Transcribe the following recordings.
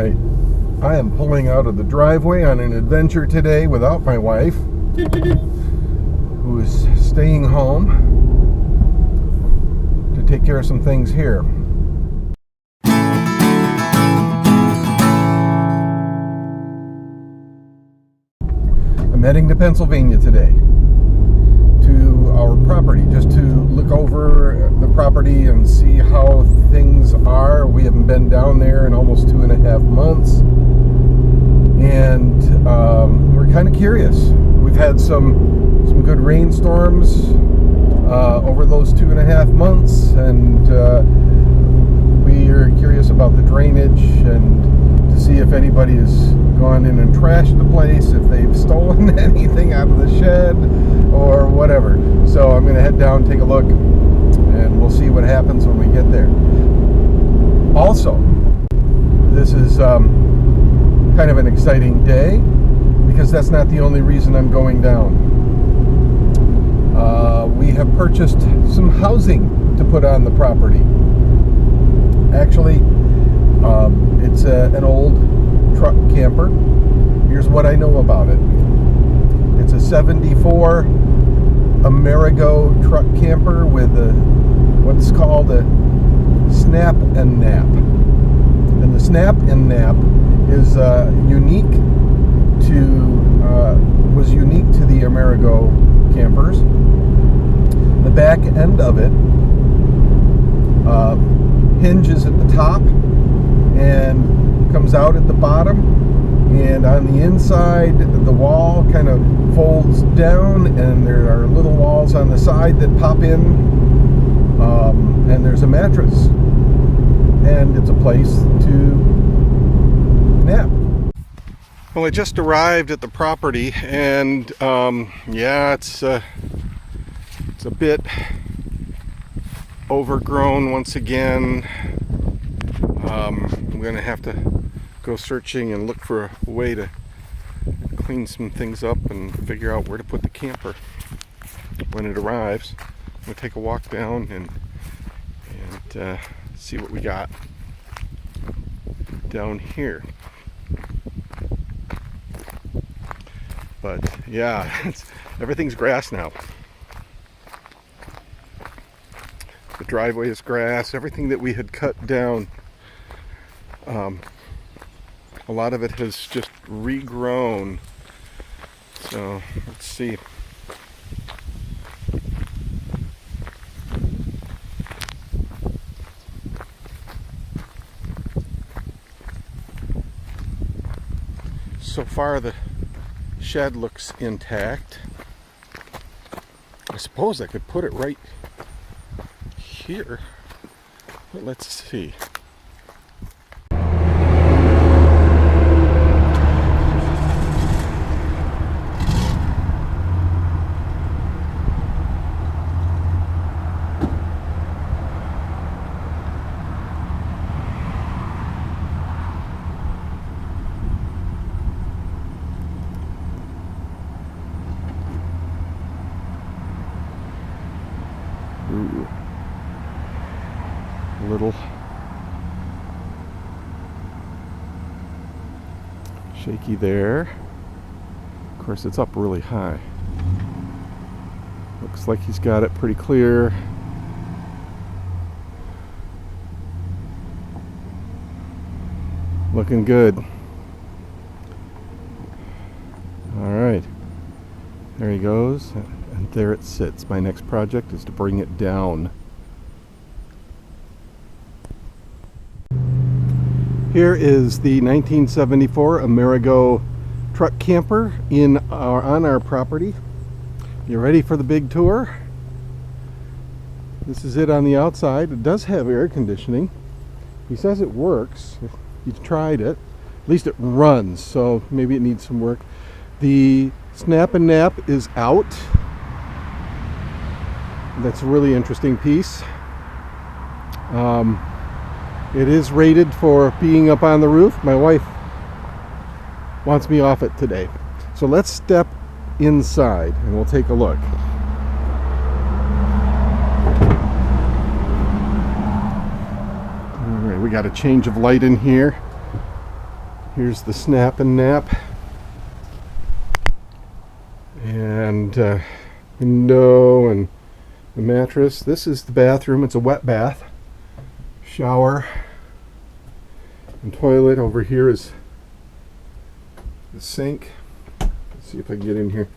right, I am pulling out of the driveway on an adventure today without my wife, who is staying home to take care of some things here. I'm heading to Pennsylvania today to our property just to look over the property and see how things are. We haven't been down there in almost 2.5 months, and we're kind of curious. We've had some good rainstorms over those 2.5 months, and we are curious about the drainage and to see if anybody has gone in and trashed the place, if they've stolen anything out of the shed or whatever. So I'm going to head down, take a look, and we'll see what happens when we get there. Also, this is kind of an exciting day because that's not the only reason I'm going down. We have purchased some housing to put on the property. Actually, it's an old truck camper. Here's what I know about it. It's a 74 Amerigo truck camper with what's called a snap and nap. And the snap and nap is was unique to the Amerigo campers. The back end of it hinges at the top and comes out at the bottom, and on the inside the wall kind of folds down, and there are little walls on the side that pop in, and there's a mattress, and it's a place to nap. Well, I just arrived at the property, and yeah, it's a bit overgrown once again. I'm gonna have to go searching and look for a way to clean some things up and figure out where to put the camper when it arrives. I'm gonna take a walk down and see what we got down here. But yeah, everything's grass now. The driveway is grass. Everything that we had cut down, a lot of it has just regrown. So let's see. So far the shed looks intact. I suppose I could put it right here, but let's see. Ooh. A little shaky there. Of course, it's up really high. Looks like he's got it pretty clear. Looking good. All right, there he goes. And there it sits. My next project is to bring it down. Here is the 1974 Amerigo truck camper on our property. You ready for the big tour? This is it on the outside. It does have air conditioning. He says it works. He's tried it. At least it runs, so maybe it needs some work. The snap and nap is out. That's a really interesting piece. It is rated for being up on the roof. My wife wants me off it today. So let's step inside and we'll take a look. All right, we got a change of light in here. Here's the snap and nap. And window and the mattress. This is the bathroom. It's a wet bath. Shower and toilet. Over here is the sink. Let's see if I can get in here.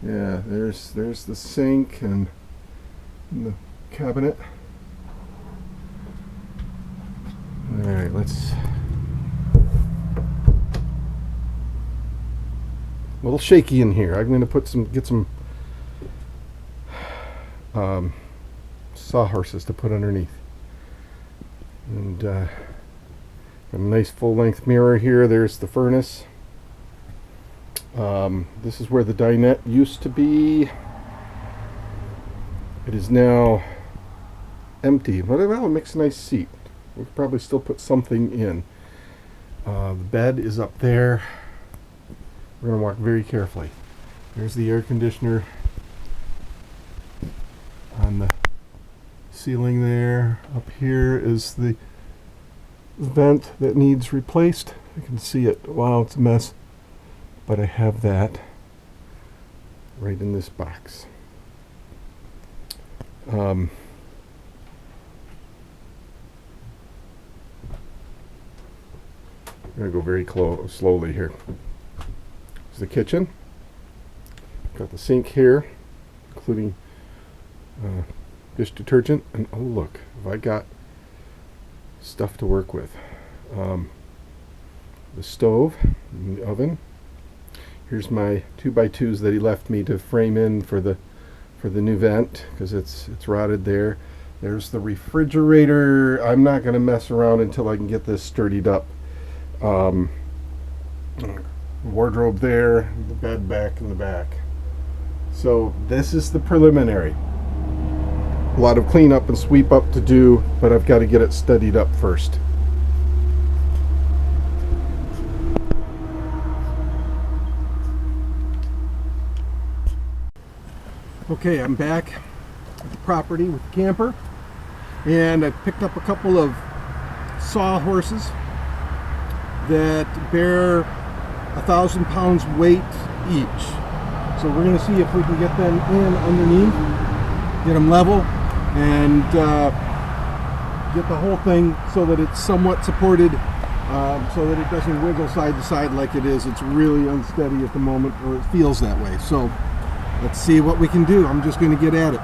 Yeah, there's the sink and the cabinet. All right, let's. A little shaky in here. I'm going to get some sawhorses to put underneath. And got a nice full-length mirror here. There's the furnace. This is where the dinette used to be. It is now empty, but it makes a nice seat. We could probably still put something in. The bed is up there. We're going to walk very carefully. There's the air conditioner on the ceiling there. Up here is the vent that needs replaced. You can see it. Wow, it's a mess. But I have that right in this box. I'm going to go very slowly here. The kitchen. Got the sink here, including dish detergent, and oh look, have I got stuff to work with. The stove, and the oven. Here's my 2x2s that he left me to frame in for the new vent because it's rotted there. There's the refrigerator. I'm not going to mess around until I can get this sturdied up. Wardrobe there, the bed back in the back. So this is the preliminary. A lot of cleanup and sweep up to do, but I've got to get it studied up first. Okay, I'm back at the property with the camper, and I picked up a couple of sawhorses that bear 1,000 pounds weight each. So we're going to see if we can get them in underneath, get them level, and get the whole thing so that it's somewhat supported, so that it doesn't wiggle side to side like it is. It's really unsteady at the moment, or it feels that way. So let's see what we can do. I'm just going to get at it.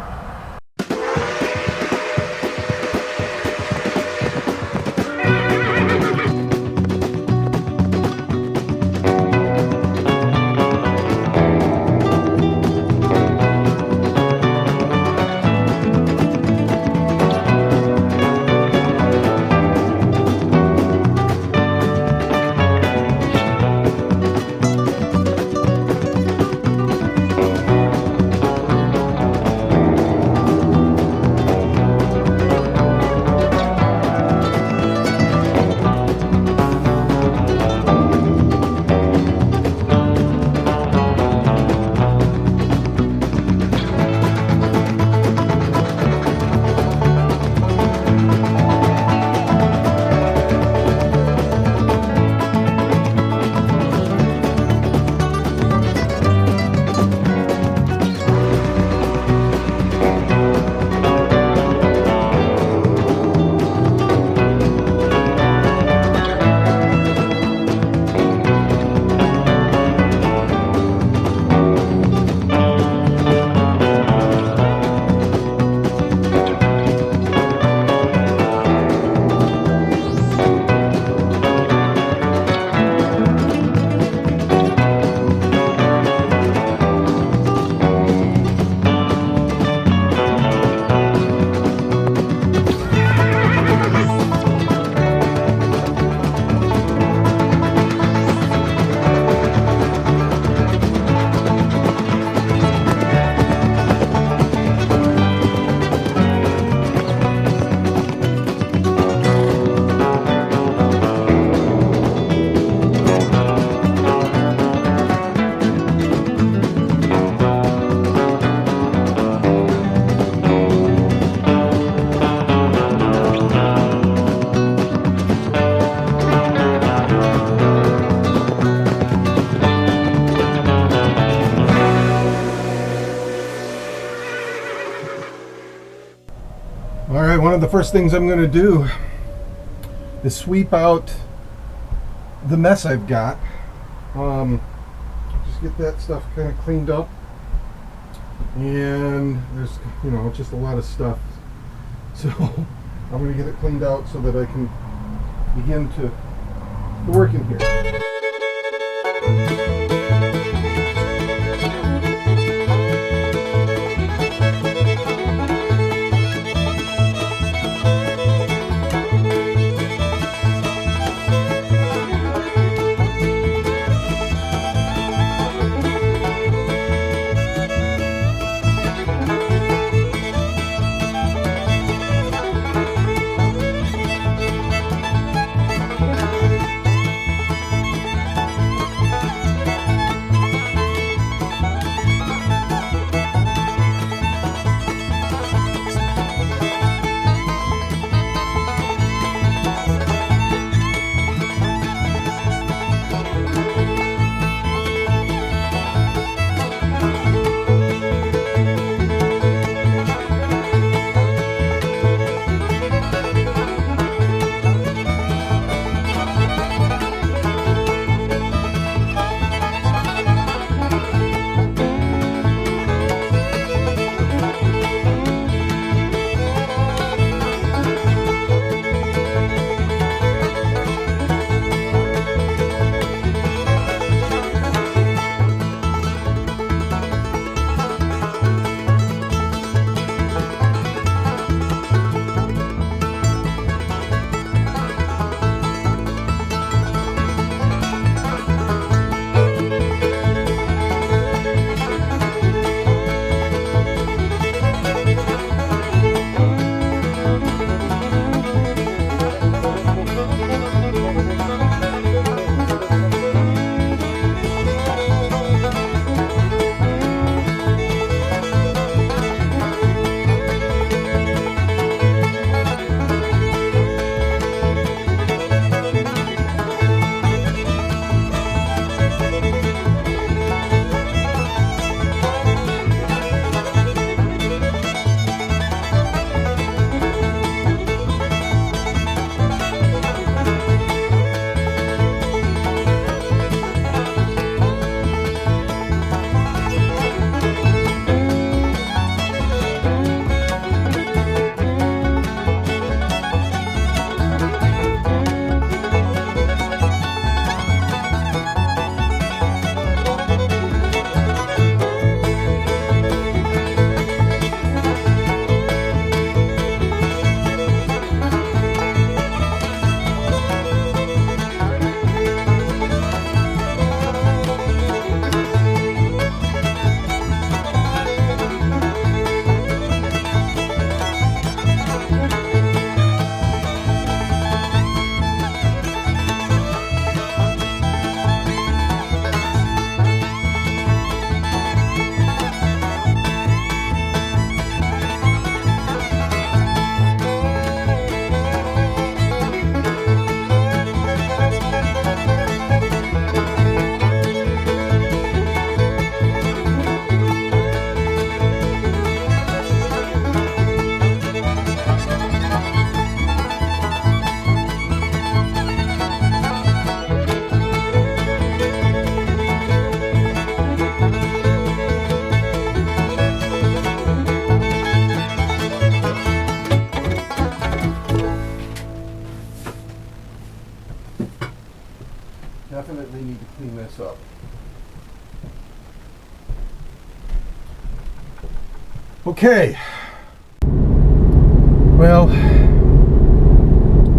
Alright, one of the first things I'm going to do is sweep out the mess I've got. Just get that stuff kind of cleaned up. And there's, just a lot of stuff. So I'm going to get it cleaned out so that I can begin to work in here. Definitely need to clean this up. Okay. Well,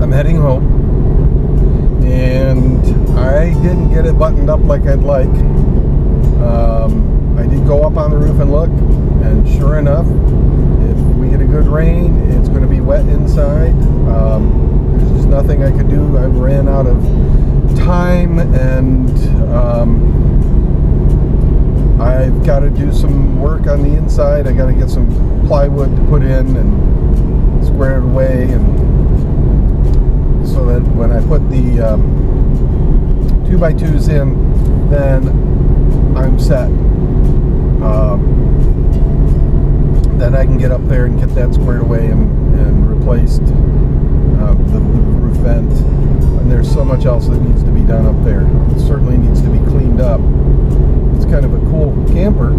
I'm heading home, and I didn't get it buttoned up like I'd like. I did go up on the roof and look, and sure enough, if we get a good rain, it's going to be wet inside. There's just nothing I could do. I ran out of time, and I've got to do some work on the inside. I got to get some plywood to put in and square it away, and so that when I put the 2x2s in, then I'm set. Then I can get up there and get that squared away and replace replaced, the roof vent, and there's so much else that needs to be done up there. It certainly needs to be cleaned up. It's kind of a cool camper.